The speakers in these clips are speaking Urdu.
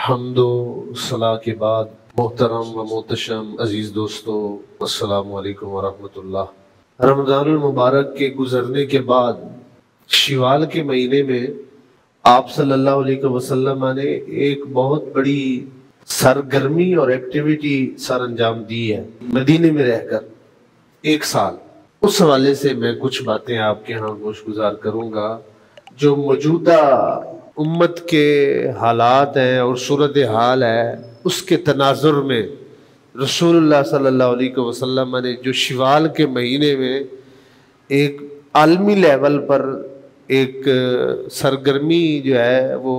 حمد و صلاح کے بعد محترم و محتشم عزیز دوستو، السلام علیکم ورحمۃ اللہ۔ رمضان المبارک کے گزرنے کے بعد شوال کے مہینے میں آپ صلی اللہ علیہ وسلم نے ایک بہت بڑی سرگرمی اور ایکٹیویٹی سر انجام دی ہے مدینے میں رہ کر ایک سال۔ اس حوالے سے میں کچھ باتیں آپ کے ہاں گوش گزار کروں گا جو موجودہ امت کے حالات ہیں اور صورتحال ہے، اس کے تناظر میں رسول اللہ صلی اللہ علیہ وسلم نے جو شوال کے مہینے میں ایک عالمی لیول پر ایک سرگرمی جو ہے وہ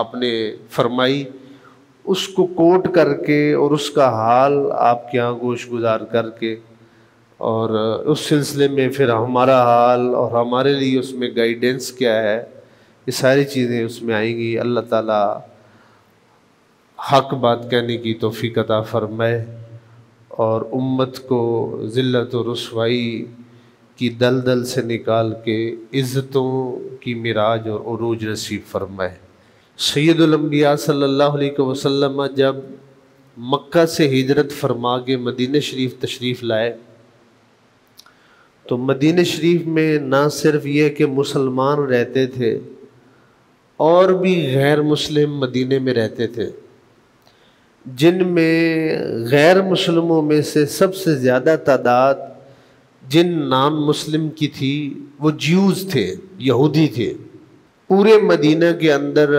آپ نے فرمائی، اس کو کوٹ کر کے اور اس کا حال آپ کے یہاں گوش گزار کر کے، اور اس سلسلے میں پھر ہمارا حال اور ہمارے لیے اس میں گائیڈنس کیا ہے، یہ ساری چیزیں اس میں آئیں گی۔ اللہ تعالیٰ حق بات کہنے کی توفیق عطا فرمائے اور امت کو ذلت و رسوائی کی دلدل سے نکال کے عزتوں کی معراج اور عروج نصیب فرمائے۔ سید الانبیاء صلی اللہ علیہ وسلم جب مکہ سے ہجرت فرما کے مدینہ شریف تشریف لائے تو مدینہ شریف میں نہ صرف یہ کہ مسلمان رہتے تھے اور بھی غیر مسلم مدینے میں رہتے تھے، جن میں غیر مسلموں میں سے سب سے زیادہ تعداد جن نان مسلم کی تھی وہ جیوز تھے، یہودی تھے۔ پورے مدینہ کے اندر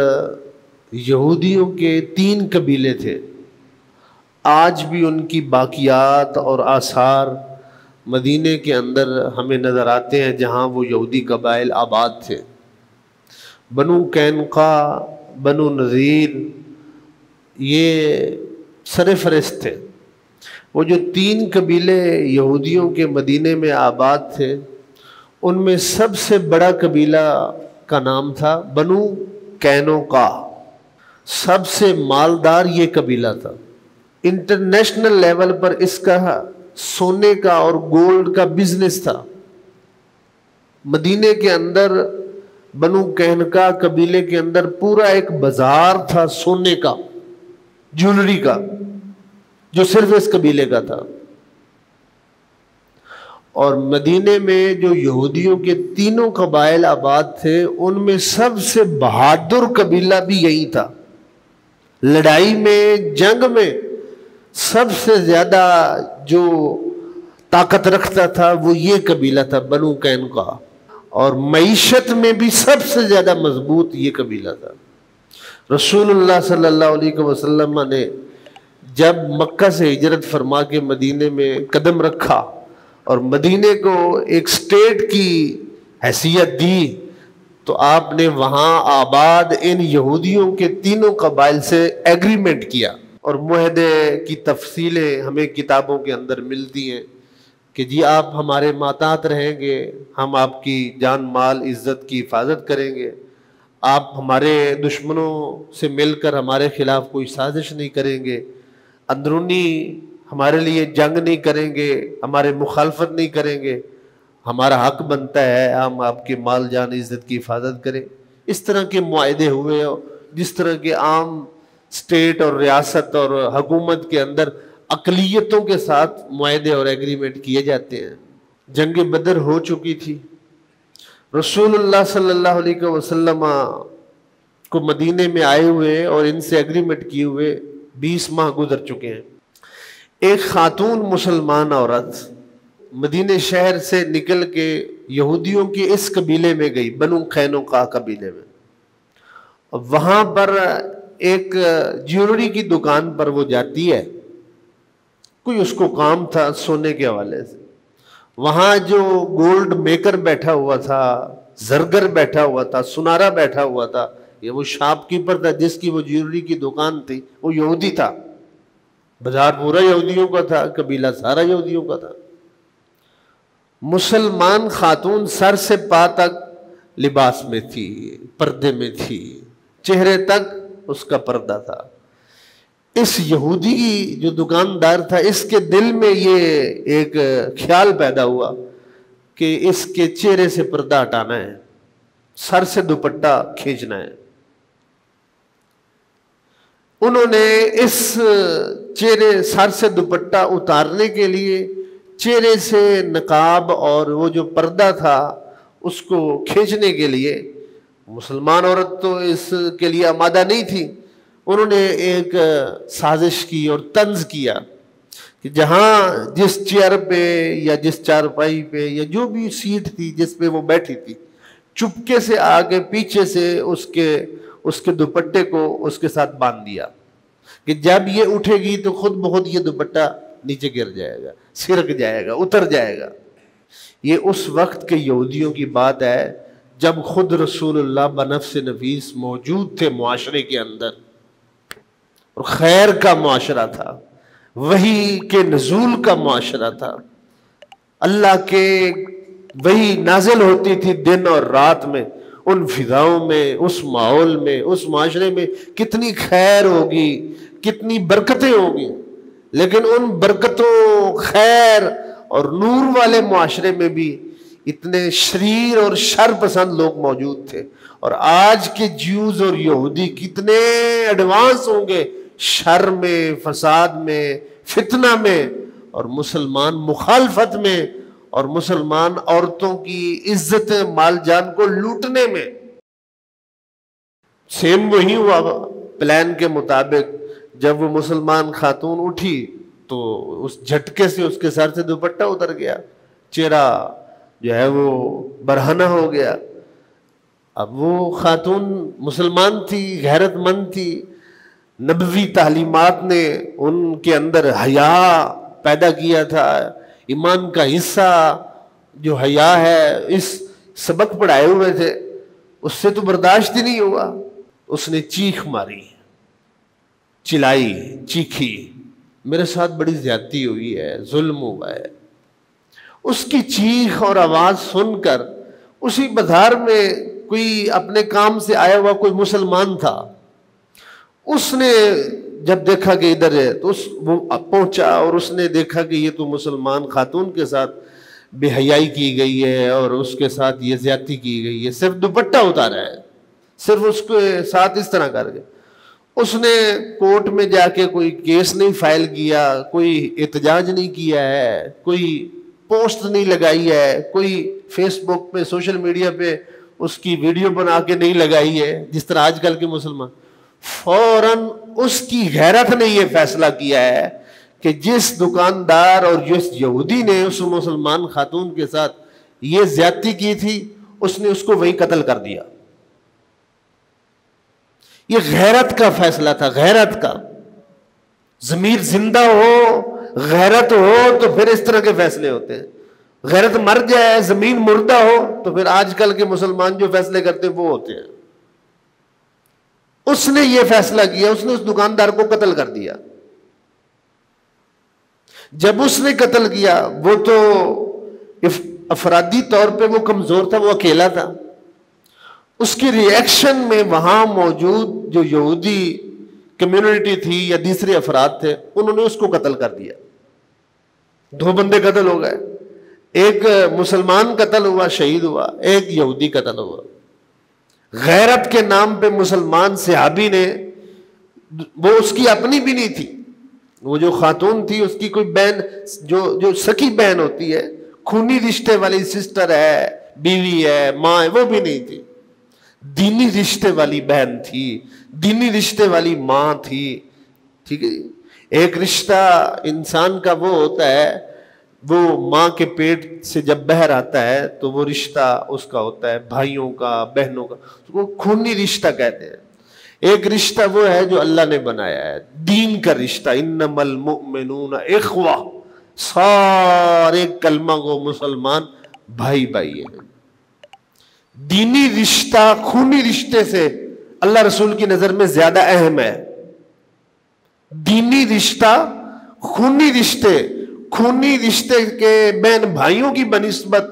یہودیوں کے 3 قبیلے تھے، آج بھی ان کی باقیات اور آثار مدینہ کے اندر ہمیں نظر آتے ہیں جہاں وہ یہودی قبائل آباد تھے۔ بنو قینقاع، بنو نذیر، یہ سرفہرست تھے۔ وہ جو 3 قبیلے یہودیوں کے مدینے میں آباد تھے، ان میں سب سے بڑا قبیلہ کا نام تھا بنو قینقاع۔ سب سے مالدار یہ قبیلہ تھا۔ انٹرنیشنل لیول پر اس کا سونے کا اور گولڈ کا بزنس تھا۔ مدینے کے اندر بنو قینقاع قبیلے کے اندر پورا ایک بازار تھا سونے کا، جولری کا، جو صرف اس قبیلے کا تھا۔ اور مدینے میں جو یہودیوں کے 3 قبائل آباد تھے، ان میں سب سے بہادر قبیلہ بھی یہی تھا۔ لڑائی میں، جنگ میں سب سے زیادہ جو طاقت رکھتا تھا وہ یہ قبیلہ تھا، بنو قینقاع۔ اور معیشت میں بھی سب سے زیادہ مضبوط یہ قبیلہ تھا۔ رسول اللہ صلی اللہ علیہ وسلم نے جب مکہ سے ہجرت فرما کے مدینے میں قدم رکھا اور مدینے کو ایک سٹیٹ کی حیثیت دی تو آپ نے وہاں آباد ان یہودیوں کے 3 قبائل سے ایگریمنٹ کیا، اور معاہدے کی تفصیلیں ہمیں کتابوں کے اندر ملتی ہیں کہ جی آپ ہمارے ماتحت رہیں گے، ہم آپ کی جان مال عزت کی حفاظت کریں گے، آپ ہمارے دشمنوں سے مل کر ہمارے خلاف کوئی سازش نہیں کریں گے، اندرونی ہمارے لیے جنگ نہیں کریں گے، ہمارے مخالفت نہیں کریں گے، ہمارا حق بنتا ہے ہم آپ کے مال جان عزت کی حفاظت کریں۔ اس طرح کے معاہدے ہوئے، جس طرح کے عام سٹیٹ اور ریاست اور حکومت کے اندر اقلیتوں کے ساتھ معاہدے اور ایگریمنٹ کیے جاتے ہیں۔ جنگ بدر ہو چکی تھی، رسول اللہ صلی اللہ علیہ وسلم کو مدینے میں آئے ہوئے اور ان سے ایگریمنٹ کیے ہوئے 20 ماہ گزر چکے ہیں۔ ایک خاتون مسلمان عورت مدینہ شہر سے نکل کے یہودیوں کے اس قبیلے میں گئی، بنو قینقاع قبیلے میں۔ وہاں پر ایک جیولری کی دکان پر وہ جاتی ہے، کوئی اس کو کام تھا سونے کے حوالے سے۔ وہاں جو گولڈ میکر بیٹھا ہوا تھا، زرگر بیٹھا ہوا تھا، سنارا بیٹھا ہوا تھا، یہ وہ شاپ کیپر تھا جس کی وہ جیولری کی دکان تھی، وہ یہودی تھا۔ بازار پورا یہودیوں کا تھا، قبیلہ سارا یہودیوں کا تھا۔ مسلمان خاتون سر سے پا تک لباس میں تھی، پردے میں تھی، چہرے تک اس کا پردہ تھا۔ اس یہودی جو دکاندار تھا، اس کے دل میں یہ ایک خیال پیدا ہوا کہ اس کے چہرے سے پردہ ہٹانا ہے، سر سے دوپٹہ کھینچنا ہے۔ انہوں نے اس چہرے سر سے دوپٹہ اتارنے کے لیے چہرے سے نقاب اور وہ جو پردہ تھا اس کو کھینچنے کے لیے، مسلمان عورت تو اس کے لیے آمادہ نہیں تھی، انہوں نے ایک سازش کی اور طنز کیا کہ جہاں جس چیئر پہ یا جس چارپائی پہ یا جو بھی سیٹ تھی جس پہ وہ بیٹھی تھی، چپکے سے آگے پیچھے سے اس کے دوپٹے کو اس کے ساتھ باندھ دیا کہ جب یہ اٹھے گی تو خود بخود یہ دوپٹہ نیچے گر جائے گا، سرک جائے گا، اتر جائے گا۔ یہ اس وقت کے یہودیوں کی بات ہے جب خود رسول اللہ بنفس نفیس موجود تھے معاشرے کے اندر، اور خیر کا معاشرہ تھا، وحی کے نزول کا معاشرہ تھا، اللہ کے وحی نازل ہوتی تھی دن اور رات میں، ان فضاؤں میں، اس ماحول میں، اس معاشرے میں کتنی خیر ہوگی، کتنی برکتیں ہوگی، لیکن ان برکتوں، خیر اور نور والے معاشرے میں بھی اتنے شریر اور شر پسند لوگ موجود تھے۔ اور آج کے جیوز اور یہودی کتنے ایڈوانس ہوں گے شر میں، فساد میں، فتنہ میں، اور مسلمان مخالفت میں، اور مسلمان عورتوں کی عزت مال جان کو لوٹنے میں۔ سیم وہی ہوا پلان کے مطابق، جب وہ مسلمان خاتون اٹھی تو اس جھٹکے سے اس کے سر سے دوپٹہ اتر گیا، چہرہ جو ہے وہ برہنہ ہو گیا۔ اب وہ خاتون مسلمان تھی، غیرت مند تھی، نبوی تعلیمات نے ان کے اندر حیا پیدا کیا تھا، ایمان کا حصہ جو حیا ہے، اس سبق پڑھائے ہوئے تھے، اس سے تو برداشت ہی نہیں ہوا۔ اس نے چیخ ماری، چلائی، چیخی، میرے ساتھ بڑی زیادتی ہوئی ہے، ظلم ہوا ہے۔ اس کی چیخ اور آواز سن کر اسی بازار میں کوئی اپنے کام سے آیا ہوا کوئی مسلمان تھا، اس نے جب دیکھا کہ ادھر ہے تو وہ پہنچا اور اس نے دیکھا کہ یہ تو مسلمان خاتون کے ساتھ بے حیائی کی گئی ہے اور اس کے ساتھ یہ زیادتی کی گئی ہے، صرف دوپٹہ اتارا ہے، صرف اس کے ساتھ اس طرح کر کے۔ اس نے کورٹ میں جا کے کوئی کیس نہیں فائل کیا، کوئی احتجاج نہیں کیا ہے، کوئی پوسٹ نہیں لگائی ہے، کوئی فیس بک پہ، سوشل میڈیا پہ اس کی ویڈیو بنا کے نہیں لگائی ہے جس طرح آج کل کے مسلمان۔ فوراً اس کی غیرت نے یہ فیصلہ کیا ہے کہ جس دکاندار اور جس یہودی نے اس مسلمان خاتون کے ساتھ یہ زیادتی کی تھی، اس نے اس کو وہیں قتل کر دیا۔ یہ غیرت کا فیصلہ تھا، غیرت کا۔ ضمیر زندہ ہو، غیرت ہو تو پھر اس طرح کے فیصلے ہوتے ہیں۔ غیرت مر جائے، زمین مردہ ہو تو پھر آج کل کے مسلمان جو فیصلے کرتے ہیں وہ ہوتے ہیں۔ اس نے یہ فیصلہ کیا، اس نے اس دکاندار کو قتل کر دیا۔ جب اس نے قتل کیا، وہ تو افرادی طور پہ وہ کمزور تھا، وہ اکیلا تھا۔ اس کی ری ایکشن میں وہاں موجود جو یہودی کمیونٹی تھی یا دوسرے افراد تھے، انہوں نے اس کو قتل کر دیا۔ 2 بندے قتل ہو گئے، ایک مسلمان قتل ہوا، شہید ہوا، ایک یہودی قتل ہوا۔ غیرت کے نام پہ مسلمان صحابی نے، وہ اس کی اپنی بھی نہیں تھی، وہ جو خاتون تھی اس کی کوئی بہن، جو سکی بہن ہوتی ہے، خونی رشتے والی سسٹر ہے، بیوی ہے، ماں ہے، وہ بھی نہیں تھی، دینی رشتے والی بہن تھی، دینی رشتے والی ماں تھی۔ ٹھیک ہے، ایک رشتہ انسان کا وہ ہوتا ہے، وہ ماں کے پیٹ سے جب باہر آتا ہے تو وہ رشتہ اس کا ہوتا ہے بھائیوں کا، بہنوں کا، اس کو خونی رشتہ کہتے ہیں۔ ایک رشتہ وہ ہے جو اللہ نے بنایا ہے، دین کا رشتہ، انما المؤمنون اخوہ، سارے کلمہ گو مسلمان بھائی بھائی ہیں۔ دینی رشتہ خونی رشتے سے اللہ رسول کی نظر میں زیادہ اہم ہے۔ دینی رشتہ، خونی رشتے کے بہن بھائیوں کی بنسبت،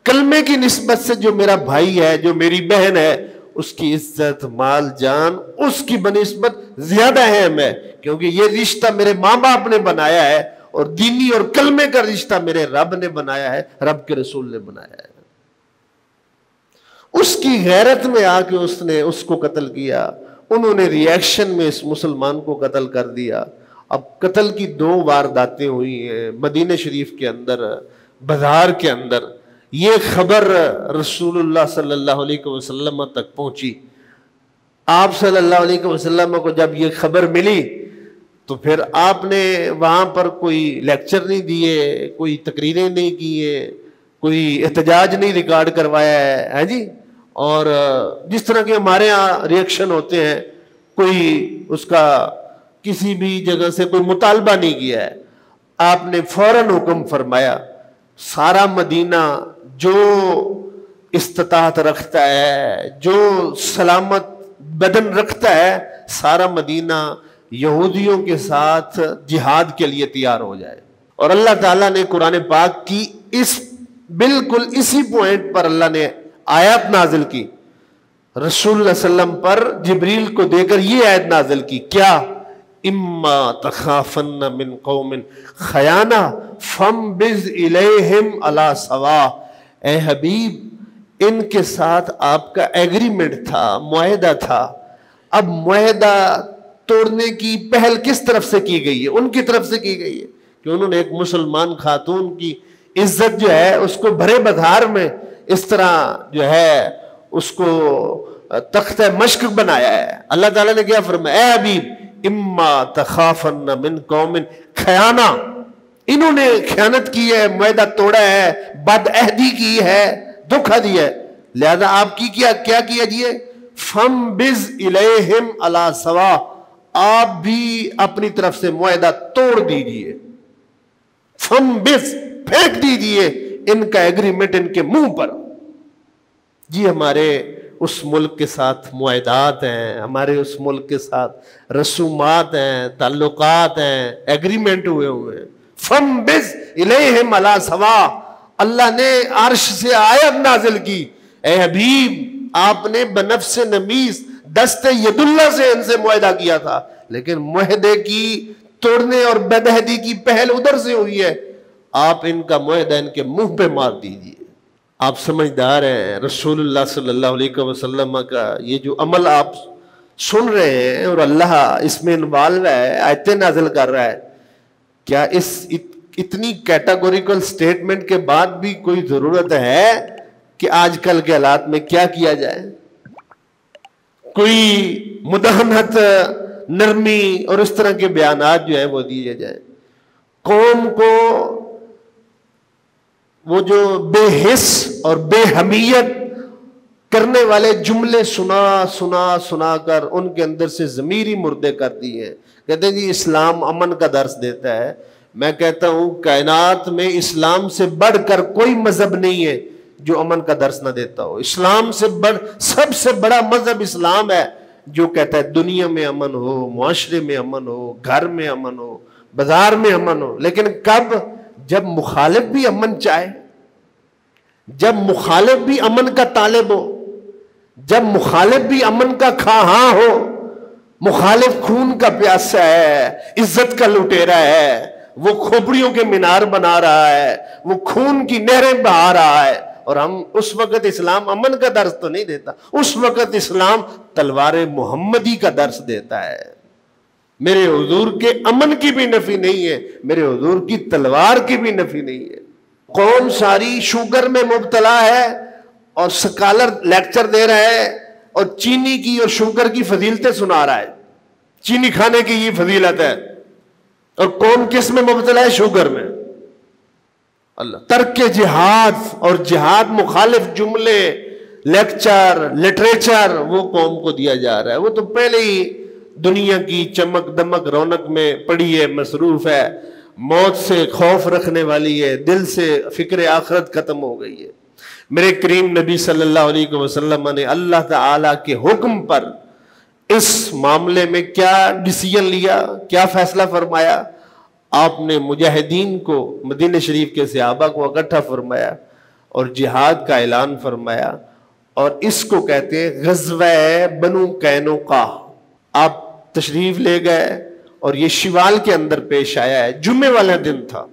کلمے کی نسبت سے جو میرا بھائی ہے، جو میری بہن ہے، اس کی عزت، مال، جان اس کی بنسبت زیادہ اہم ہے، کیونکہ یہ رشتہ میرے ماں باپ نے بنایا ہے، اور دینی اور کلمے کا رشتہ میرے رب نے بنایا ہے، رب کے رسول نے بنایا ہے۔ اس کی غیرت میں آ کے اس نے اس کو قتل کیا، انہوں نے ریئیکشن میں اس مسلمان کو قتل کر دیا. اب قتل کی 2 وارداتیں ہوئی ہیں مدینہ شریف کے اندر، بازار کے اندر. یہ خبر رسول اللہ صلی اللہ علیہ وسلم تک پہنچی. آپ صلی اللہ علیہ وسلم کو جب یہ خبر ملی تو پھر آپ نے وہاں پر کوئی لیکچر نہیں دیے، کوئی تقریریں نہیں کیے، کوئی احتجاج نہیں ریکارڈ کروایا ہے جی. اور جس طرح کے ہمارے ہاں ریئیکشن ہوتے ہیں، کوئی اس کا کسی بھی جگہ سے کوئی مطالبہ نہیں کیا ہے. آپ نے فوراً حکم فرمایا سارا مدینہ جو استطاعت رکھتا ہے، جو سلامت بدن رکھتا ہے، سارا مدینہ یہودیوں کے ساتھ جہاد کے لیے تیار ہو جائے. اور اللہ تعالیٰ نے قرآن پاک کی بالکل اسی پوائنٹ پر اللہ نے آیات نازل کی. رسول اللہ صلی اللہ علیہ وسلم پر جبریل کو دے کر یہ آیت نازل کی. کیا؟ اما تخافن من قوم خیانہ فانبذ الیہم علی سواء. اے حبیب، ان کے ساتھ آپ کا ایگریمنٹ تھا، معاہدہ تھا. اب معاہدہ توڑنے کی پہل کس طرف سے کی گئی ہے؟ ان کی طرف سے کی گئی ہے کہ انہوں نے ایک مسلمان خاتون کی عزت جو ہے اس کو بھرے بازار میں اس طرح جو ہے اس کو تخت مشق بنایا ہے. اللہ تعالیٰ نے کیا فرمایا؟ اے حبیب اما تخافن من قوم خیانہ، انہوں نے خیانت کی ہے، معاہدہ توڑا ہے، بد عہدی کی ہے، دھوکہ دیا ہے، لہذا آپ کی کیا کیا جیے؟ فانبذ الیہم علی سواء، آپ بھی اپنی طرف سے معاہدہ توڑ دیجئے. فانبذ، پھینک دیجئے ان کا ایگریمنٹ ان کے منہ پر. جی ہمارے اس ملک کے ساتھ معاہدات ہیں، ہمارے اس ملک کے ساتھ رسومات ہیں، تعلقات ہیں، ایگریمنٹ ہوئے ہیں. فانبذ الیہم علی سواء، اللہ نے عرش سے آیت نازل کی. اے حبیب، آپ نے بنفس نمیس دست ید اللہ سے ان سے معاہدہ کیا تھا، لیکن معاہدے کی توڑنے اور بدعہدی کی پہل ادھر سے ہوئی ہے. آپ ان کا معاہدہ ان کے منہ پہ مار دیجیے. آپ سمجھدار ہیں، رسول اللہ صلی اللہ علیہ وسلم کا یہ جو عمل آپ سن رہے ہیں اور اللہ اس میں انوالو ہے، آیتیں نازل کر رہا ہے، کیا اس اتنی کیٹاگوریکل سٹیٹمنٹ کے بعد بھی کوئی ضرورت ہے کہ آج کل کے حالات میں کیا کیا جائے؟ کوئی مداحنت، نرمی اور اس طرح کے بیانات جو ہیں وہ دیے جائیں؟ قوم کو وہ جو بے حس اور بے حمیت کرنے والے جملے سنا کر ان کے اندر سے ضمیری مردے کر دی ہیں. کہتے ہیں جی اسلام امن کا درس دیتا ہے. میں کہتا ہوں کائنات میں اسلام سے بڑھ کر کوئی مذہب نہیں ہے جو امن کا درس نہ دیتا ہو. اسلام سے سب سے بڑا مذہب اسلام ہے جو کہتا ہے دنیا میں امن ہو، معاشرے میں امن ہو، گھر میں امن ہو، بازار میں امن ہو. لیکن کب؟ جب مخالف بھی امن چاہے، جب مخالف بھی امن کا طالب ہو، جب مخالف بھی امن کا خواہاں ہو. مخالف خون کا پیاسا ہے، عزت کا لٹیرا ہے، وہ کھوپڑیوں کے مینار بنا رہا ہے، وہ خون کی نہریں بہا رہا ہے، اور ہم اس وقت اسلام امن کا درس تو نہیں دیتا. اس وقت اسلام تلوار محمدی کا درس دیتا ہے. میرے حضور کے امن کی بھی نفی نہیں ہے، میرے حضور کی تلوار کی بھی نفی نہیں ہے. قوم ساری شوگر میں مبتلا ہے اور سکالر لیکچر دے رہا ہے اور چینی کی اور شوگر کی فضیلتیں سنا رہا ہے. چینی کھانے کی یہ فضیلت ہے، اور قوم کس میں مبتلا ہے؟ شوگر میں. اللہ ترک جہاد اور جہاد مخالف جملے، لیکچر، لٹریچر وہ قوم کو دیا جا رہا ہے. وہ تو پہلے ہی دنیا کی چمک دمک رونق میں پڑی ہے، مصروف ہے، موت سے خوف رکھنے والی ہے، دل سے فکر آخرت ختم ہو گئی ہے. میرے کریم نبی صلی اللہ علیہ وسلم نے اللہ تعالیٰ کے حکم پر اس معاملے میں کیا ڈیسیژن لیا، کیا فیصلہ فرمایا؟ آپ نے مجاہدین کو، مدینہ شریف کے صحابہ کو اکٹھا فرمایا اور جہاد کا اعلان فرمایا، اور اس کو کہتے ہیں غزوہ بنو قینقاع. آپ تشریف لے گئے اور یہ شوال کے اندر پیش آیا ہے. جمعے والا دن تھا.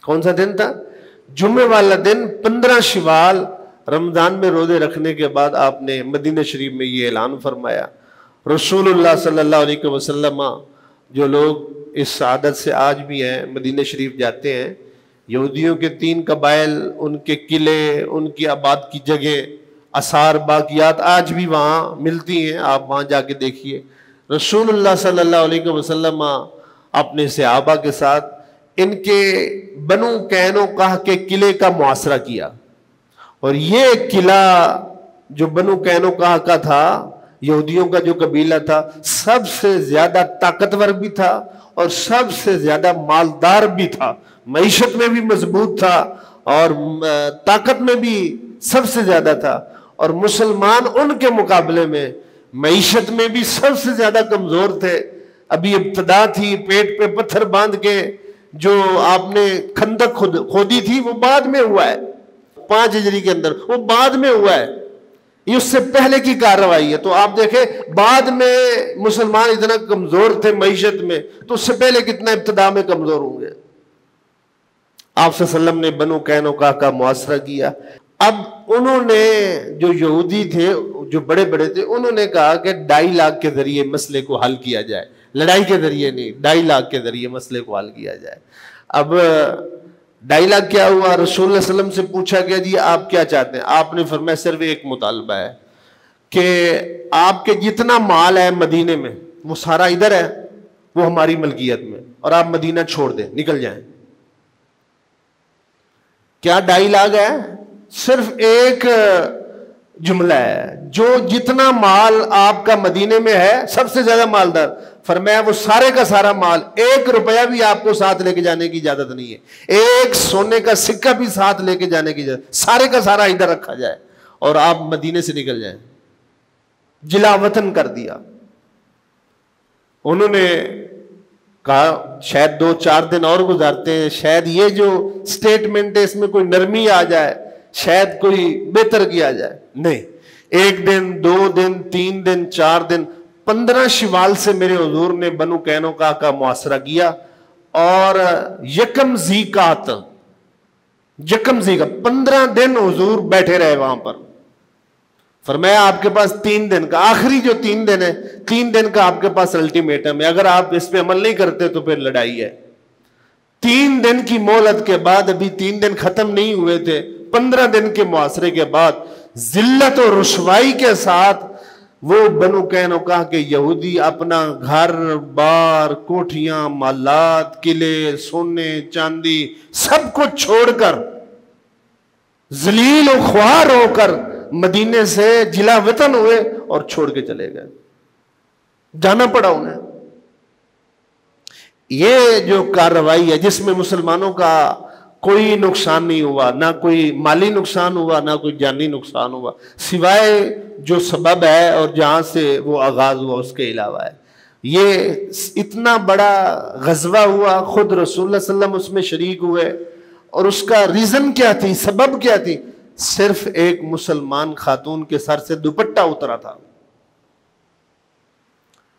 کون سا دن تھا؟ جمعے والا دن. 15 شوال رمضان میں روزے رکھنے کے بعد آپ نے مدینہ شریف میں یہ اعلان فرمایا. رسول اللہ صلی اللہ علیہ وسلم جو لوگ اس سعادت سے آج بھی ہیں، مدینہ شریف جاتے ہیں، یہودیوں کے 3 قبائل، ان کے قلعے، ان کی آباد کی جگہ، آثار باقیات آج بھی وہاں ملتی ہیں، آپ وہاں جا کے دیکھیے۔ رسول اللہ صلی اللہ علیہ وسلم اپنے صحابہ کے ساتھ ان کے بنو قینقاع کے قلعے کا محاصرہ کیا، اور یہ قلعہ جو بنو قینقاع کا تھا، یہودیوں کا جو قبیلہ تھا، سب سے زیادہ طاقتور بھی تھا اور سب سے زیادہ مالدار بھی تھا، معیشت میں بھی مضبوط تھا اور طاقت میں بھی سب سے زیادہ تھا، اور مسلمان ان کے مقابلے میں معیشت میں بھی سب سے زیادہ کمزور تھے۔ ابھی ابتدا تھی، پیٹ پہ پتھر باندھ کے جو آپ نے خندق کھودی تھی وہ بعد میں ہوا ہے، 5 ہجری کے اندر، وہ بعد میں ہوا ہے، یہ اس سے پہلے کی کارروائی ہے۔ تو آپ دیکھیں بعد میں مسلمان اتنا کمزور تھے معیشت میں، تو اس سے پہلے کتنا ابتدا میں کمزور ہوں گے۔ آپ صلی اللہ علیہ وسلم نے بنو قینقاع کا محاصرہ کیا۔ اب انہوں نے، جو یہودی تھے، جو بڑے بڑے تھے، انہوں نے کہا کہ 2.5 لاکھ کے ذریعے مسئلے کو حل کیا جائے، لڑائی کے ذریعے نہیں، 2.5 لاکھ کے ذریعے مسئلے کو حل کیا جائے۔ اب 2.5 لاکھ کیا ہوا؟ رسول اللہ صلی اللہ علیہ وسلم سے پوچھا گیا جی آپ کیا چاہتے ہیں؟ آپ نے فرمایا صرف ایک مطالبہ ہے کہ آپ کے جتنا مال ہے مدینے میں وہ سارا ادھر ہے، وہ ہماری ملکیت میں، اور آپ مدینہ چھوڑ دیں، نکل جائیں۔ کیا 2.5 لاکھ ہے؟ صرف ایک جملہ ہے، جو جتنا مال آپ کا مدینے میں ہے، سب سے زیادہ مالدار، فرمایا وہ سارے کا سارا مال، 1 روپیہ بھی آپ کو ساتھ لے کے جانے کی اجازت نہیں ہے، 1 سونے کا سکہ بھی ساتھ لے کے جانے کی اجازت، سارے کا سارا ادھر رکھا جائے اور آپ مدینے سے نکل جائیں۔ جلا وطن کر دیا۔ انہوں نے کہا شاید 2-4 دن اور گزارتے ہیں، شاید یہ جو سٹیٹمنٹ ہے اس میں کوئی نرمی آ جائے، شاید کوئی بہتر کیا جائے۔ نہیں، 1 دن، 2 دن، 3 دن، 4 دن، 15 شوال سے میرے حضور نے بنو قینقاع کا محاصرہ کیا، اور یکم ذی قعدہ 15 دن حضور بیٹھے رہے وہاں پر۔ فرمایا آپ کے پاس 3 دن کا، آخری جو 3 دن ہے، 3 دن کا آپ کے پاس الٹیمیٹم ہے، اگر آپ اس پہ عمل نہیں کرتے تو پھر لڑائی ہے۔ 3 دن کی مہلت کے بعد، ابھی 3 دن ختم نہیں ہوئے تھے، 15 دن کے محاصرے کے بعد ذلت و رسوائی کے ساتھ وہ بنو قینقاع کے یہودی اپنا گھر بار، کوٹھیاں، مالات، قلعے، سونے چاندی سب کو چھوڑ کر، ذلیل و خوار ہو کر مدینے سے جلا وطن ہوئے اور چھوڑ کے چلے گئے، جانا پڑا انہیں۔ یہ جو کارروائی ہے جس میں مسلمانوں کا کوئی نقصان نہیں ہوا، نہ کوئی مالی نقصان ہوا، نہ کوئی جانی نقصان ہوا، سوائے جو سبب ہے اور جہاں سے وہ آغاز ہوا اس کے علاوہ ہے۔ یہ اتنا بڑا غزوہ ہوا، خود رسول اللہ صلی اللہ علیہ وسلم اس میں شریک ہوئے، اور اس کا ریزن کیا تھی، سبب کیا تھی؟ صرف ایک مسلمان خاتون کے سر سے دوپٹہ اترا تھا،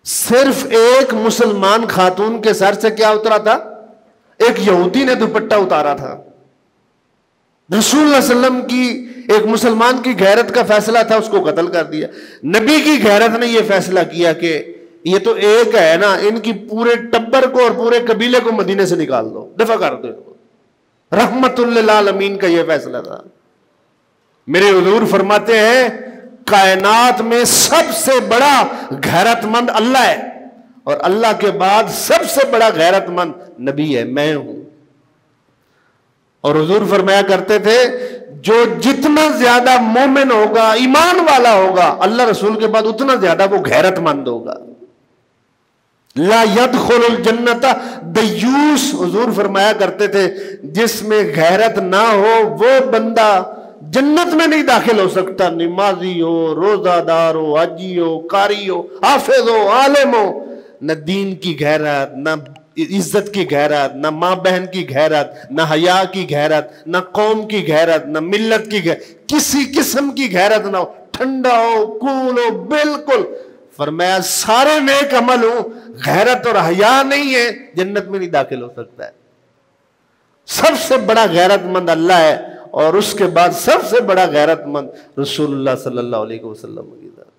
صرف ایک مسلمان خاتون کے سر سے کیا اترا تھا؟ ایک یہودی نے دوپٹہ اتارا تھا۔ رسول اللہ صلی اللہ علیہ وسلم کی ایک مسلمان کی غیرت کا فیصلہ تھا، اس کو قتل کر دیا۔ نبی کی غیرت نے یہ فیصلہ کیا کہ یہ تو ایک ہے نا، ان کی پورے ٹبر کو اور پورے قبیلے کو مدینے سے نکال دو، دفع کر دو۔ رحمت للعالمین کا یہ فیصلہ تھا۔ میرے حضور فرماتے ہیں کائنات میں سب سے بڑا غیرت مند اللہ ہے، اور اللہ کے بعد سب سے بڑا غیرت مند نبی ہے، میں ہوں۔ اور حضور فرمایا کرتے تھے جو جتنا زیادہ مومن ہوگا، ایمان والا ہوگا، اللہ رسول کے بعد اتنا زیادہ وہ غیرت مند ہوگا۔ لا يدخل الجنت دیوس، حضور فرمایا کرتے تھے جس میں غیرت نہ ہو وہ بندہ جنت میں نہیں داخل ہو سکتا، نمازی ہو، روزہ دار ہو، حاجی ہو، قاری ہو، حافظ ہو، عالم ہو، نہ دین کی غیرت، نہ عزت کی غیرت، نہ ماں بہن کی غیرت، نہ حیا کی غیرت، نہ قوم کی غیرت، نہ ملت کی غیرت، کسی قسم کی غیرت نہ ہو، ٹھنڈا ہو، کول ہو، بالکل فرمایا سارے نیک عمل ہوں، غیرت اور حیا نہیں ہے، جنت میں نہیں داخل ہو سکتا ہے۔ سب سے بڑا غیرت مند اللہ ہے، اور اس کے بعد سب سے بڑا غیرت مند رسول اللہ صلی اللہ علیہ وسلم کی ذات۔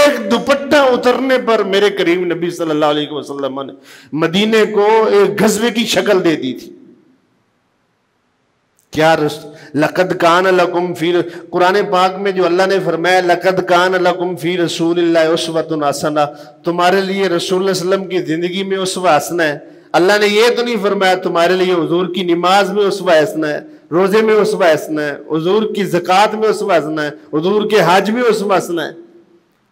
ایک دوپٹہ اترنے پر میرے کریم نبی صلی اللہ علیہ وسلم نے مدینے کو ایک غزوے کی شکل دے دی تھی. کیا لقد کان لکم فی، قرآن پاک میں جو اللہ نے فرمایا لقد کان لکم فی رسول اللہ اسوۃ حسنہ، تمہارے لیے رسول اللہ علیہ وسلم کی زندگی میں اسوہ حسنہ ہے. اللہ نے یہ تو نہیں فرمایا تمہارے لیے حضور کی نماز میں اسوہ حسنہ ہے، روزے میں اسوہ حسنہ ہے، حضور کی زکوٰۃ میں اسوہ حسنہ ہے، حضور کے حج میں اسوہ حسنہ ہے.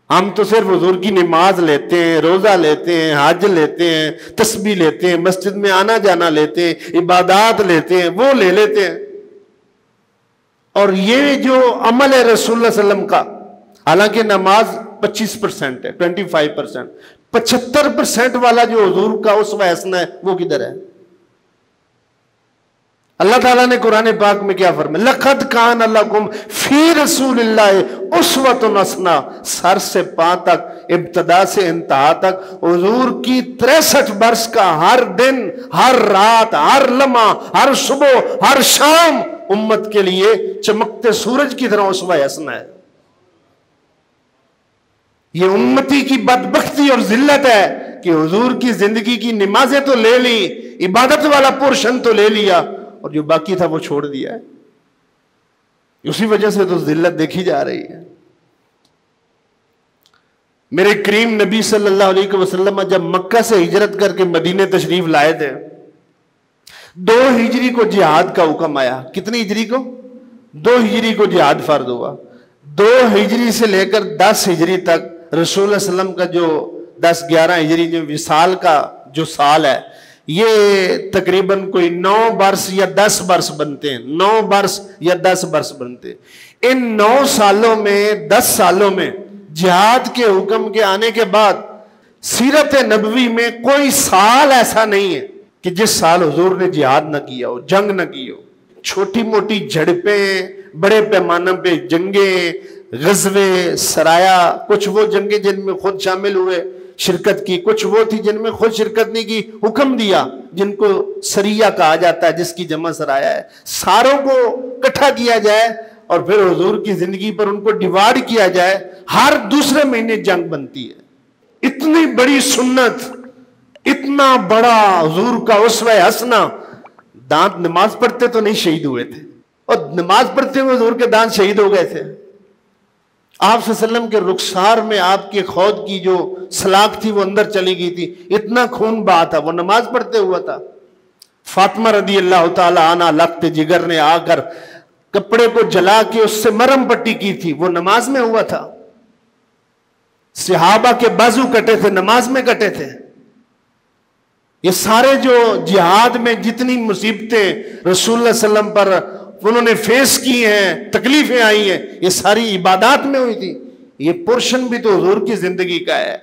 ہم تو صرف حضور کی نماز لیتے ہیں، روزہ لیتے ہیں، حج لیتے ہیں، تسبیح لیتے ہیں، مسجد میں آنا جانا لیتے ہیں، عبادات لیتے ہیں، وہ لے لیتے ہیں. اور یہ جو عمل ہے رسول اللہ صلی اللہ علیہ وسلم کا، حالانکہ نماز 25% ہے، 25%، 75% والا جو حضور کا اسوہ حسنہ ہے وہ کدھر ہے؟ اللہ تعالیٰ نے قرآن پاک میں کیا فرمایا؟ لقد کان لکم فی رسول اللہ اسوۃ حسنہ، سر سے پا تک، ابتدا سے انتہا تک حضور کی 63 برس کا ہر دن، ہر رات، ہر لمحہ، ہر صبح، ہر شام امت کے لیے چمکتے سورج کی طرح اسوہ حسنہ ہے. یہ امتی کی بدبختی اور ذلت ہے کہ حضور کی زندگی کی نمازیں تو لے لی، عبادت والا پورشن تو لے لیا، اور جو باقی تھا وہ چھوڑ دیا ہے. اسی وجہ سے تو ذلت دیکھی جا رہی ہے. میرے کریم نبی صلی اللہ علیہ وسلم جب مکہ سے ہجرت کر کے مدینے تشریف لائے تھے، 2 ہجری کو جہاد کا حکم آیا. کتنی ہجری کو؟ 2 ہجری کو جہاد فرض ہوا. 2 ہجری سے لے کر 10 ہجری تک رسول اللہ علیہ وسلم کا جو 10-11 ہجری جو وصال کا جو سال ہے، یہ تقریباً کوئی 9 برس یا 10 برس بنتے ہیں. 9 برس یا 10 برس بنتے ہیں. ان 9 سالوں میں، 10 سالوں میں جہاد کے حکم کے آنے کے بعد سیرت نبوی میں کوئی سال ایسا نہیں ہے کہ جس سال حضور نے جہاد نہ کیا ہو، جنگ نہ کی ہو. چھوٹی موٹی جھڑپیں، بڑے پیمانے پہ جنگیں، غزوے، سرایا، کچھ وہ جنگیں جن میں خود شامل ہوئے، شرکت کی، کچھ وہ تھی جن میں خود شرکت نہیں کی، حکم دیا، جن کو سریہ کہا جاتا ہے، جس کی جمع سرایا ہے. ساروں کو اکٹھا کیا جائے اور پھر حضور کی زندگی پر ان کو ڈیوائیڈ کیا جائے. ہر دوسرے مہینے جنگ بنتی ہے. اتنی بڑی سنت، اتنا بڑا حضور کا اسوہ حسنہ. دانت نماز پڑھتے تو نہیں شہید ہوئے تھے، اور نماز پڑھتے ہوئے حضور کے دانت شہید ہو گئے تھے. آپ صلی اللہ علیہ وسلم کے رخسار میں آپ کے خود کی جو سلاخ تھی وہ اندر چلی گئی تھی، اتنا خون بہا تھا، وہ نماز پڑھتے ہوا تھا. فاطمہ رضی اللہ تعالی عنہ لخت جگر نے آ کر کپڑے کو جلا کے اس سے مرہم پٹی کی تھی، وہ نماز میں ہوا تھا. صحابہ کے بازو کٹے تھے، نماز میں کٹے تھے. یہ سارے جو جہاد میں جتنی مصیبتیں رسول اللہ صلی اللہ علیہ وسلم پر انہوں نے فیس کی ہیں، تکلیفیں آئی ہیں، یہ ساری عبادات میں ہوئی تھی. یہ پورشن بھی تو حضور کی زندگی کا ہے،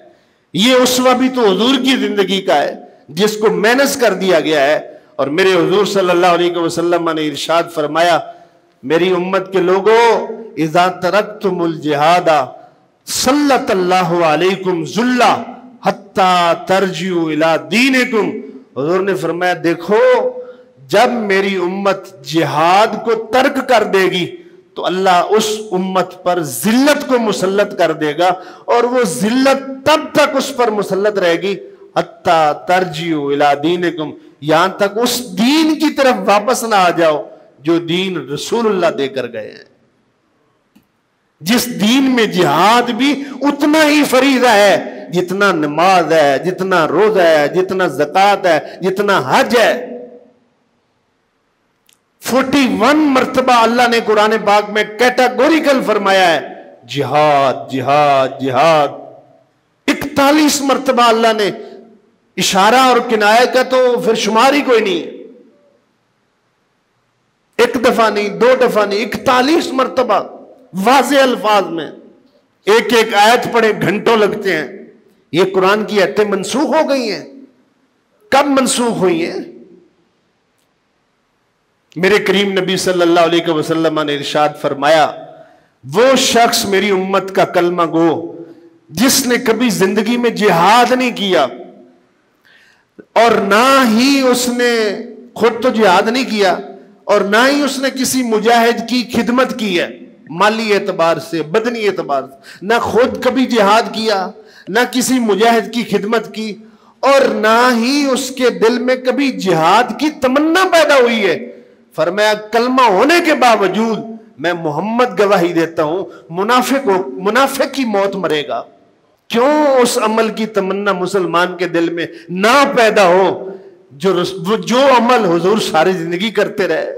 یہ اسوہ بھی تو حضور کی زندگی کا ہے جس کو مینس کر دیا گیا ہے. اور میرے حضور صلی اللہ علیہ وسلم نے ارشاد فرمایا، میری امت کے لوگوں، اذا ترکتم الجہاد سلط اللہ علیکم ذلہ حتی ترجعوا الی دینکم. حضور نے فرمایا دیکھو، جب میری امت جہاد کو ترک کر دے گی تو اللہ اس امت پر ذلت کو مسلط کر دے گا، اور وہ ذلت تب تک اس پر مسلط رہے گی حتی ترجعوا الی دینکم، یہاں تک اس دین کی طرف واپس نہ آ جاؤ جو دین رسول اللہ دے کر گئے ہیں. جس دین میں جہاد بھی اتنا ہی فریضہ ہے جتنا نماز ہے، جتنا روزہ ہے، جتنا زکوٰۃ ہے، جتنا حج ہے. 41 مرتبہ اللہ نے قرآن پاک میں کیٹاگوریکل فرمایا ہے جہاد جہاد جہاد. 41 مرتبہ اللہ نے اشارہ اور کنایہ کا تو پھر شمار ہی کوئی نہیں ہے. 1 دفعہ نہیں، 2 دفعہ نہیں، 41 مرتبہ واضح الفاظ میں. ایک ایک آیت پڑھے گھنٹوں لگتے ہیں. یہ قرآن کی آیتیں منسوخ ہو گئی ہیں. کب منسوخ ہوئی ہیں؟ میرے کریم نبی صلی اللہ علیہ وسلم نے ارشاد فرمایا، وہ شخص میری امت کا کلمہ گو جس نے کبھی زندگی میں جہاد نہیں کیا، اور نہ ہی اس نے خود تو جہاد نہیں کیا، اور نہ ہی اس نے کسی مجاہد کی خدمت کی ہے. مالی اعتبار سے، بدنی اعتبار سے، نہ خود کبھی جہاد کیا، نہ کسی مجاہد کی خدمت کی، اور نہ ہی اس کے دل میں کبھی جہاد کی تمنا پیدا ہوئی ہے۔ فرمایا کلمہ ہونے کے باوجود میں محمد گواہی دیتا ہوں منافق کی موت مرے گا۔ کیوں اس عمل کی تمنا مسلمان کے دل میں نہ پیدا ہو جو عمل حضور ساری زندگی کرتے رہے؟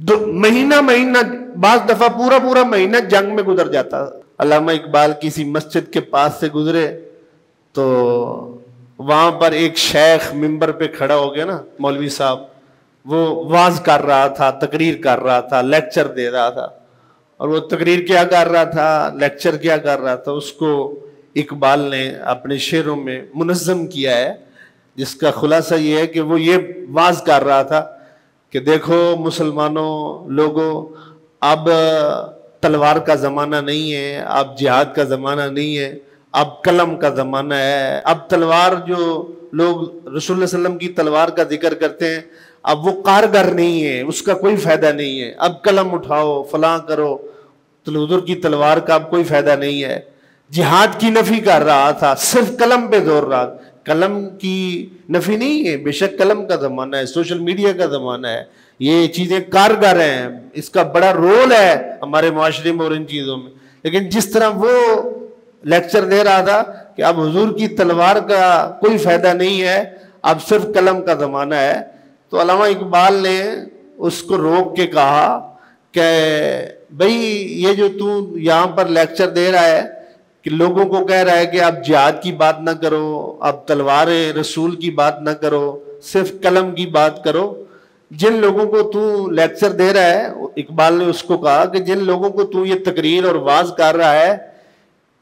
مہینہ بعض دفعہ پورا مہینہ جنگ میں گزر جاتا۔ علامہ اقبال کسی مسجد کے پاس سے گزرے تو وہاں پر ایک شیخ ممبر پہ کھڑا ہو گیا نا، مولوی صاحب، وہ واز کر رہا تھا، تقریر کر رہا تھا، لیکچر دے رہا تھا، اور وہ تقریر کیا کر رہا تھا، لیکچر کیا کر رہا تھا، اس کو اقبال نے اپنے شعروں میں منظم کیا ہے، جس کا خلاصہ یہ ہے کہ وہ یہ واز کر رہا تھا کہ دیکھو مسلمانوں لوگوں، اب تلوار کا زمانہ نہیں ہے، اب جہاد کا زمانہ نہیں ہے، اب قلم کا زمانہ ہے۔ اب تلوار جو لوگ رسول اللہ علیہ وسلم کی تلوار کا ذکر کرتے ہیں، اب وہ کارگر نہیں ہے، اس کا کوئی فائدہ نہیں ہے، اب قلم اٹھاؤ، فلاں کرو، تو حضور کی تلوار کا اب کوئی فائدہ نہیں ہے۔ جہاد کی نفی کر رہا تھا، صرف قلم پہ زور رہا۔ قلم کی نفی نہیں ہے، بے شک قلم کا زمانہ ہے، سوشل میڈیا کا زمانہ ہے، یہ چیزیں کارگر ہیں، اس کا بڑا رول ہے ہمارے معاشرے میں اور ان چیزوں میں، لیکن جس طرح وہ لیکچر دے رہا تھا کہ اب حضور کی تلوار کا کوئی فائدہ نہیں ہے، اب صرف قلم کا زمانہ ہے، تو علامہ اقبال نے اس کو روک کے کہا کہ بھئی یہ جو تو یہاں پر لیکچر دے رہا ہے کہ لوگوں کو کہہ رہا ہے کہ اب جہاد کی بات نہ کرو، اب تلوار رسول کی بات نہ کرو، صرف قلم کی بات کرو، جن لوگوں کو تو لیکچر دے رہا ہے، اقبال نے اس کو کہا کہ جن لوگوں کو تو یہ تقریر اور واز کر رہا ہے،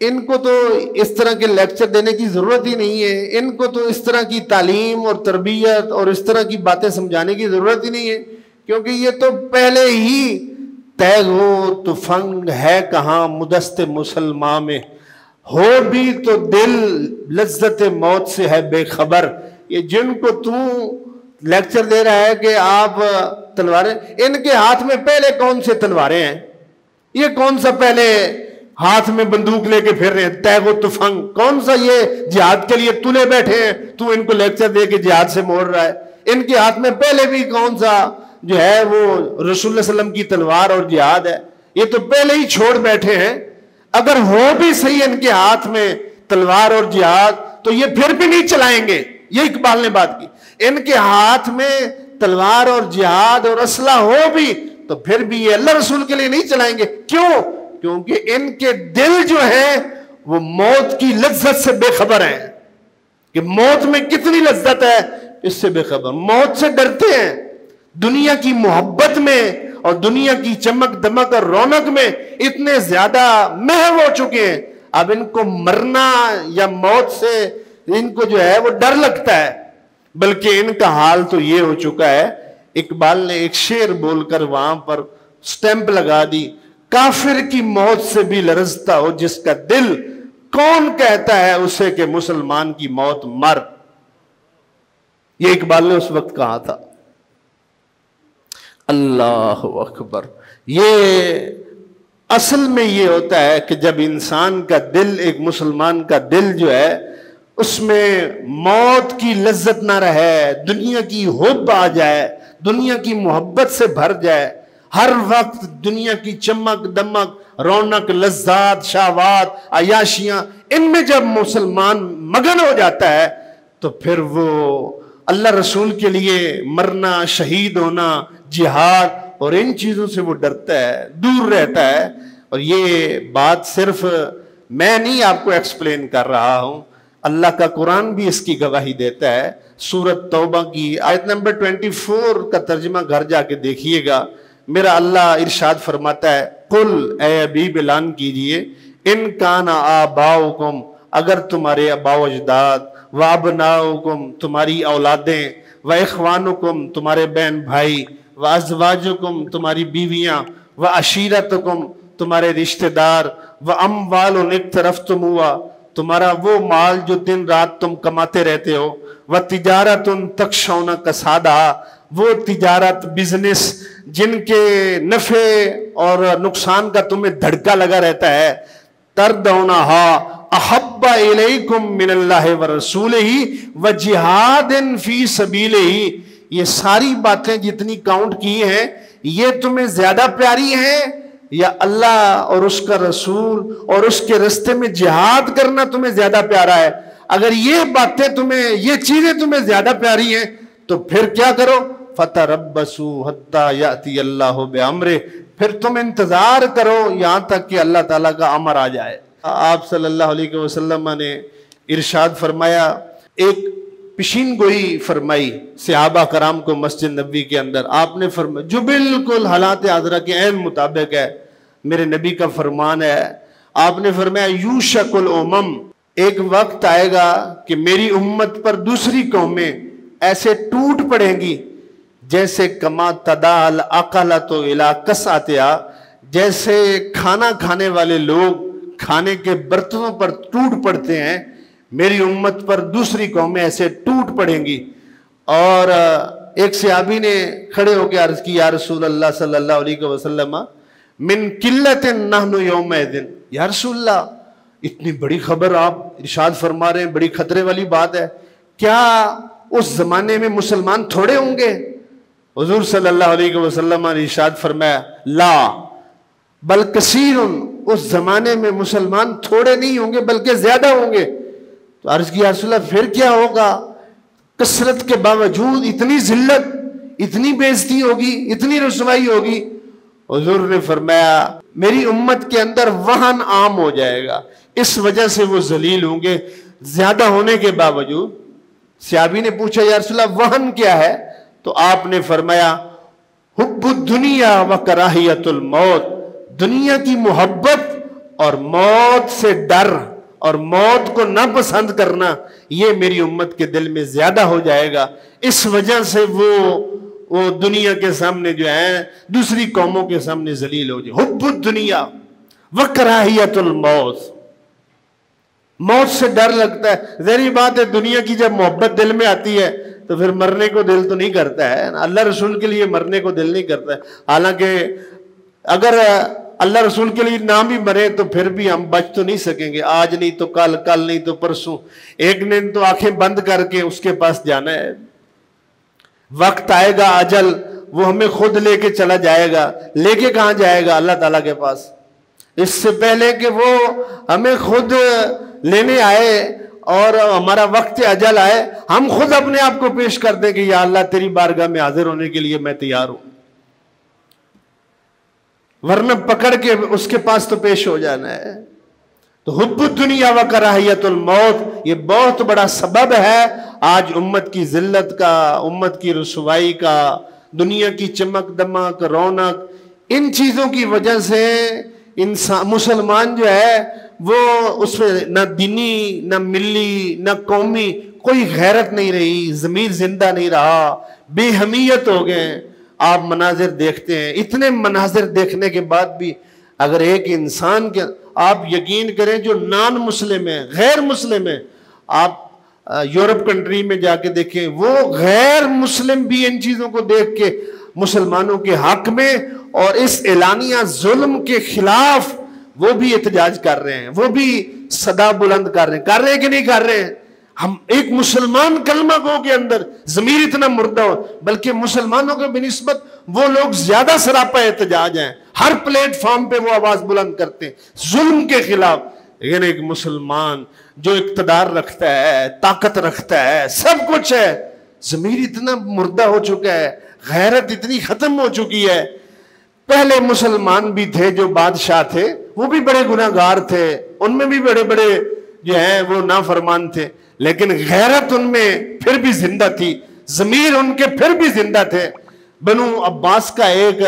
ان کو تو اس طرح کے لیکچر دینے کی ضرورت ہی نہیں ہے، ان کو تو اس طرح کی تعلیم اور تربیت اور اس طرح کی باتیں سمجھانے کی ضرورت ہی نہیں ہے، کیونکہ یہ تو پہلے ہی تیغ ہو تو فنگ ہے کہاں مدست مسلمان میں، ہو بھی تو دل لذت موت سے ہے بے خبر۔ یہ جن کو تو لیکچر دے رہا ہے کہ آپ تلواریں، ان کے ہاتھ میں پہلے کون سے تلواریں ہیں؟ یہ کون سا پہلے ہاتھ میں بندوق لے کے پھر رہے ہیں؟ تیغ و تفنگ کون سا یہ جہاد کے لیے تلے بیٹھے ہیں، تو ان کو لیکچر دے کے جہاد سے موڑ رہا ہے؟ ان کے ہاتھ میں پہلے بھی کون سا جو ہے وہ رسول اللہ صلی اللہ علیہ وسلم کی تلوار اور جہاد ہے؟ یہ تو پہلے ہی چھوڑ بیٹھے ہیں۔ اگر ہو بھی صحیح ان کے ہاتھ میں تلوار اور جہاد تو یہ پھر بھی نہیں چلائیں گے، یہ اقبال نے بات کی۔ ان کے ہاتھ میں تلوار اور جہاد اور اسلحہ ہو بھی تو پھر بھی یہ اللہ رسول کے لیے نہیں چلائیں گے۔ کیوں؟ کیونکہ ان کے دل جو ہے وہ موت کی لذت سے بے خبر ہیں، کہ موت میں کتنی لذت ہے اس سے بے خبر، موت سے ڈرتے ہیں۔ دنیا کی محبت میں اور دنیا کی چمک دمک اور رونق میں اتنے زیادہ محو ہو چکے ہیں، اب ان کو مرنا یا موت سے ان کو جو ہے وہ ڈر لگتا ہے، بلکہ ان کا حال تو یہ ہو چکا ہے۔ اقبال نے ایک شعر بول کر وہاں پر سٹیمپ لگا دی، کافر کی موت سے بھی لرزتا ہو جس کا دل، کون کہتا ہے اسے کہ مسلمان کی موت مر۔ یہ اقبال نے اس وقت کہا تھا۔ اللہ اکبر۔ یہ اصل میں یہ ہوتا ہے کہ جب انسان کا دل، ایک مسلمان کا دل جو ہے اس میں موت کی لذت نہ رہے، دنیا کی حب آ جائے، دنیا کی محبت سے بھر جائے، ہر وقت دنیا کی چمک دمک، رونق، لذات، شہوات، عیاشیاں، ان میں جب مسلمان مگن ہو جاتا ہے تو پھر وہ اللہ رسول کے لیے مرنا، شہید ہونا، جہاد اور ان چیزوں سے وہ ڈرتا ہے، دور رہتا ہے۔ اور یہ بات صرف میں نہیں آپ کو ایکسپلین کر رہا ہوں، اللہ کا قرآن بھی اس کی گواہی دیتا ہے۔ سورۃ توبہ کی آیت نمبر 24 کا ترجمہ گھر جا کے دیکھیے گا۔ میرا اللہ ارشاد فرماتا ہے، قل، اے حبیب اعلان کیجئے، ان کان آباؤکم، اگر تمہارے آباء و اجداد، و ابناؤکم، تمہاری اولادیں، و اخوانکم، تمہارے بہن بھائی، و ازواجکم، تمہاری بیویاں، و عشیرتکم، تمہارے رشتہ دار، و اموال اقترفتموها، تمہارا وہ مال جو دن رات تم کماتے رہتے ہو، و تجارت تخشون کسادہا، وہ تجارت بزنس جن کے نفع اور نقصان کا تمہیں دھڑکا لگا رہتا ہے، تردونہا احب الیکم من اللہ ورسولہ وجہاد فی سبیلہ، یہ ساری باتیں جتنی کاؤنٹ کی ہیں یہ تمہیں زیادہ پیاری ہیں یا اللہ اور اس کا رسول اور اس کے راستے میں جہاد کرنا تمہیں زیادہ پیارا ہے؟ اگر یہ باتیں تمہیں، یہ چیزیں تمہیں زیادہ پیاری ہیں تو پھر کیا کرو؟ فَتَرَبَّصُوا حَتَّى يَأْتِيَ اللَّهُ بِأَمْرِهِ، پھر تم انتظار کرو یہاں تک کہ اللہ تعالیٰ کا امر آ جائے۔ آپ صلی اللہ علیہ وسلم نے ارشاد فرمایا، ایک پیشین گوئی فرمائی صحابہ کرام کو مسجد نبوی کے اندر۔ آپ نے فرمایا جو بالکل حالات حاضرہ کے عین مطابق ہے، میرے نبی کا فرمان ہے۔ آپ نے فرمایا یوشک الامم، ایک وقت آئے گا کہ میری امت پر دوسری قومیں ایسے ٹوٹ پڑیں گی جیسے کما تدال اقلت الی کساتیا، جیسے کھانا کھانے والے لوگ کھانے کے برتنوں پر ٹوٹ پڑتے ہیں، میری امت پر دوسری قومیں ایسے ٹوٹ پڑیں گی۔ اور ایک صحابی نے کھڑے ہو کے عرض کی یا رسول اللہ صلی اللہ علیہ وسلم من قلت نحن یومئذ، یا رسول اللہ اتنی بڑی خبر آپ ارشاد فرما رہے ہیں، بڑی خطرے والی بات ہے، کیا اس زمانے میں مسلمان تھوڑے ہوں گے؟ حضور صلی اللہ علیہ وسلم نے ارشاد فرمایا لا بل کثیر، اس زمانے میں مسلمان تھوڑے نہیں ہوں گے بلکہ زیادہ ہوں گے۔ تو عرض کی یا رسول اللہ پھر کیا ہوگا؟ کثرت کے باوجود اتنی ذلت، اتنی بے عزتی ہوگی، اتنی رسوائی ہوگی؟ حضور نے فرمایا میری امت کے اندر وہن عام ہو جائے گا، اس وجہ سے وہ ذلیل ہوں گے زیادہ ہونے کے باوجود۔ صحابی نے پوچھا یا رسول اللہ وہن کیا ہے؟ تو آپ نے فرمایا حب الدنیا و کراہیت الموت، دنیا کی محبت اور موت سے ڈر اور موت کو نہ پسند کرنا، یہ میری امت کے دل میں زیادہ ہو جائے گا، اس وجہ سے وہ دنیا کے سامنے جو ہے دوسری قوموں کے سامنے ذلیل ہو جائے۔ حب الدنیا و کراہیت الموت، موت سے ڈر لگتا ہے۔ ظاہری بات ہے دنیا کی جب محبت دل میں آتی ہے تو پھر مرنے کو دل تو نہیں کرتا ہے، اللہ رسول کے لیے مرنے کو دل نہیں کرتا ہے۔ حالانکہ اگر اللہ رسول کے لیے نہ بھی مرے تو پھر بھی ہم بچ تو نہیں سکیں گے، آج نہیں تو کل، کل نہیں تو پرسوں، ایک دن تو آنکھیں بند کر کے اس کے پاس جانا ہے۔ وقت آئے گا اجل، وہ ہمیں خود لے کے چلا جائے گا، لے کے کہاں جائے گا؟ اللہ تعالیٰ کے پاس۔ اس سے پہلے کہ وہ ہمیں خود لینے آئے اور ہمارا وقت اجل آئے، ہم خود اپنے آپ کو پیش کر دیں کہ یا اللہ تیری بارگاہ میں حاضر ہونے کے لیے میں تیار ہوں، ورنہ پکڑ کے اس کے پاس تو پیش ہو جانا ہے۔ تو حب الدنیا و کراہیت الموت یہ بہت بڑا سبب ہے آج امت کی ذلت کا، امت کی رسوائی کا، دنیا کی چمک دمک رونق، ان چیزوں کی وجہ سے انسان مسلمان جو ہے وہ اس میں نہ دینی نہ ملی نہ قومی کوئی غیرت نہیں رہی، ضمیر زندہ نہیں رہا، بے حمیت ہو گئے۔ آپ مناظر دیکھتے ہیں، اتنے مناظر دیکھنے کے بعد بھی اگر ایک انسان کے، آپ یقین کریں جو نان مسلم ہے، غیر مسلم ہے، آپ یورپ کنٹری میں جا کے دیکھیں، وہ غیر مسلم بھی ان چیزوں کو دیکھ کے مسلمانوں کے حق میں اور اس اعلانیہ ظلم کے خلاف وہ بھی احتجاج کر رہے ہیں، وہ بھی صدا بلند کر رہے ہیں کہ نہیں کر رہے ہیں؟ ہم ایک مسلمان کلمہ گو کے اندر ضمیر اتنا مردہ ہو، بلکہ مسلمانوں کے بنسبت وہ لوگ زیادہ سراپا احتجاج ہیں، ہر پلیٹ فارم پہ وہ آواز بلند کرتے ہیں ظلم کے خلاف۔ لیکن ایک مسلمان جو اقتدار رکھتا ہے، طاقت رکھتا ہے، سب کچھ ہے، ضمیر اتنا مردہ ہو چکا ہے، غیرت اتنی ختم ہو چکی ہے۔ پہلے مسلمان بھی تھے جو بادشاہ تھے، وہ بھی بڑے گناہگار تھے، ان میں بھی بڑے بڑے جو ہیں وہ نافرمان تھے، لیکن غیرت ان میں پھر بھی زندہ تھی، ضمیر ان کے پھر بھی زندہ تھے۔ بنو عباس کا ایک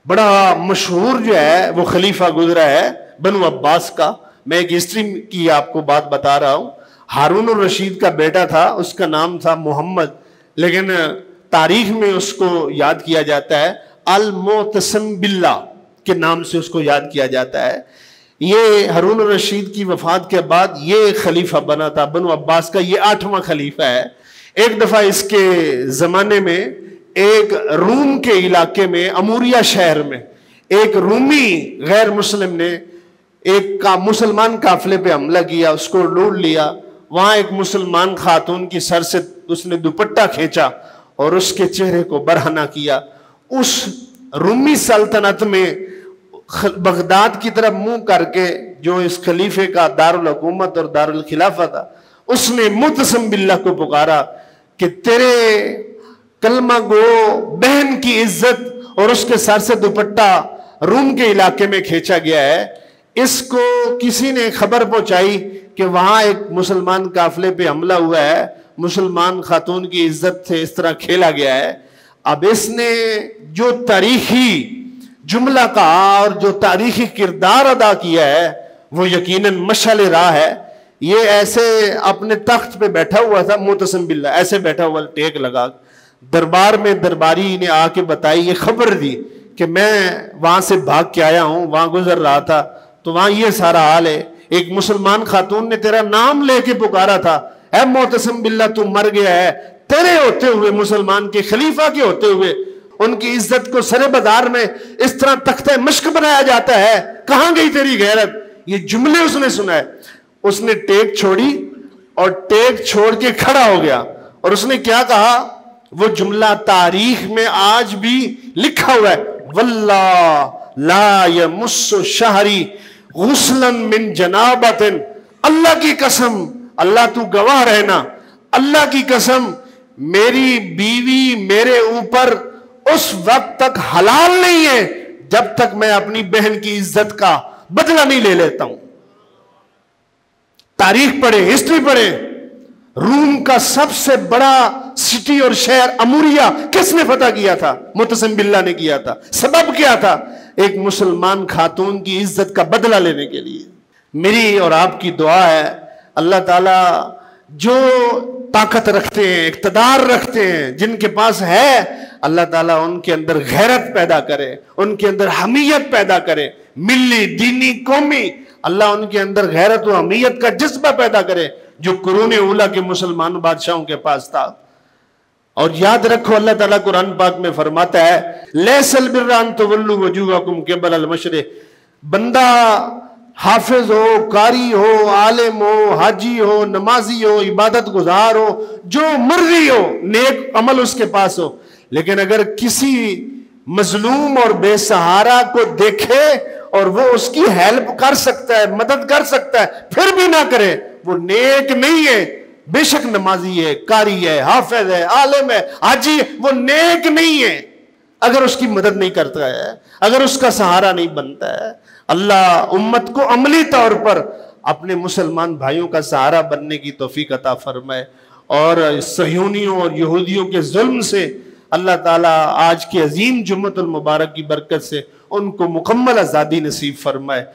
بڑا مشہور جو ہے وہ خلیفہ گزرا ہے بنو عباس کا، میں ایک ہسٹری کی آپ کو بات بتا رہا ہوں۔ ہارون الرشید کا بیٹا تھا، اس کا نام تھا محمد، لیکن تاریخ میں اس کو یاد کیا جاتا ہے المعتصم باللہ کے نام سے اس کو یاد کیا جاتا ہے۔ یہ ہارون الرشید کی وفات کے بعد یہ خلیفہ بنا تھا بنو عباس کا، یہ 8واں خلیفہ ہے۔ ایک دفعہ اس کے زمانے میں ایک روم کے علاقے میں اموریا شہر میں ایک رومی غیر مسلم نے ایک مسلمان قافلے پہ حملہ کیا، اس کو لوٹ لیا. وہاں ایک مسلمان خاتون کی سر سے اس نے دوپٹہ کھینچا اور اس کے چہرے کو برہنہ کیا. اس رومی سلطنت میں بغداد کی طرف منہ کر کے جو اس خلیفے کا دارالحکومت اور دارالخلافہ تھا، اس نے معتصم باللہ کو پکارا کہ تیرے کلمہ گو بہن کی عزت اور اس کے سر سے دوپٹہ روم کے علاقے میں کھینچا گیا ہے. اس کو کسی نے خبر پہنچائی کہ وہاں ایک مسلمان قافلے پہ حملہ ہوا ہے، مسلمان خاتون کی عزت سے اس طرح کھیلا گیا ہے. اب اس نے جو تاریخی جملہ کہا اور جو تاریخی کردار ادا کیا ہے وہ یقیناً مشعل راہ ہے. یہ ایسے اپنے تخت پہ بیٹھا ہوا تھا معتصم باللہ، ایسے بیٹھا ہوا ٹیک لگا، دربار میں درباری نے آ کے بتائی، یہ خبر دی کہ میں وہاں سے بھاگ کے آیا ہوں، وہاں گزر رہا تھا تو وہاں یہ سارا حال ہے. ایک مسلمان خاتون نے تیرا نام لے کے پکارا تھا، اے معتصم باللہ تو مر گیا ہے. تیرے ہوتے ہوئے، مسلمان کے خلیفہ کے ہوتے ہوئے ان کی عزت کو سر بدار میں اس طرح تختہ مشق بنایا جاتا ہے. کہاں گئی تیری غیرت؟ یہ جملے اس نے سنا ہے. اس نے ٹیک چھوڑی اور ٹیک چھوڑ کے کھڑا ہو گیا اور اس نے کیا کہا؟ وہ جملہ تاریخ میں آج بھی لکھا ہوا ہے، واللہ لا یمس شہری غسلا من جنابت. اللہ کی قسم، اللہ تو گواہ رہنا، اللہ کی قسم میری بیوی میرے اوپر اس وقت تک حلال نہیں ہے جب تک میں اپنی بہن کی عزت کا بدلہ نہیں لے لیتا ہوں. تاریخ پڑھے، ہسٹری پڑھے. روم کا سب سے بڑا سٹی اور شہر اموریا کس نے فتح کیا تھا؟ معتصم باللہ نے کیا تھا. سبب کیا تھا؟ ایک مسلمان خاتون کی عزت کا بدلہ لینے کے لیے. میری اور آپ کی دعا ہے اللہ تعالیٰ جو طاقت رکھتے ہیں، اقتدار رکھتے ہیں، جن کے پاس ہے، اللہ تعالیٰ ان کے اندر غیرت پیدا کرے، ان کے اندر حمیت پیدا کرے، ملی، دینی، قومی. اللہ ان کے اندر غیرت و حمیت کا جذبہ پیدا کرے جو قرون اولیٰ کے مسلمان بادشاہوں کے پاس تھا. اور یاد رکھو اللہ تعالیٰ قرآن پاک میں فرماتا ہے لیس البر ان تولوا وجوہکم قبل المشرق. بندہ حافظ ہو، قاری ہو، عالم ہو، حاجی ہو، نمازی ہو، عبادت گزار ہو، جو مرضی ہو، نیک عمل اس کے پاس ہو، لیکن اگر کسی مظلوم اور بے سہارا کو دیکھے اور وہ اس کی ہیلپ کر سکتا ہے، مدد کر سکتا ہے، پھر بھی نہ کرے، وہ نیک نہیں ہے. بے شک نمازی ہے، قاری ہے، حافظ ہے، عالم ہے، حاجی ہے، وہ نیک نہیں ہے اگر اس کی مدد نہیں کرتا ہے، اگر اس کا سہارا نہیں بنتا ہے. اللہ امت کو عملی طور پر اپنے مسلمان بھائیوں کا سہارا بننے کی توفیق عطا فرمائے اور صہیونیوں اور یہودیوں کے ظلم سے اللہ تعالیٰ آج کی عظیم جمعۃ المبارک کی برکت سے ان کو مکمل آزادی نصیب فرمائے.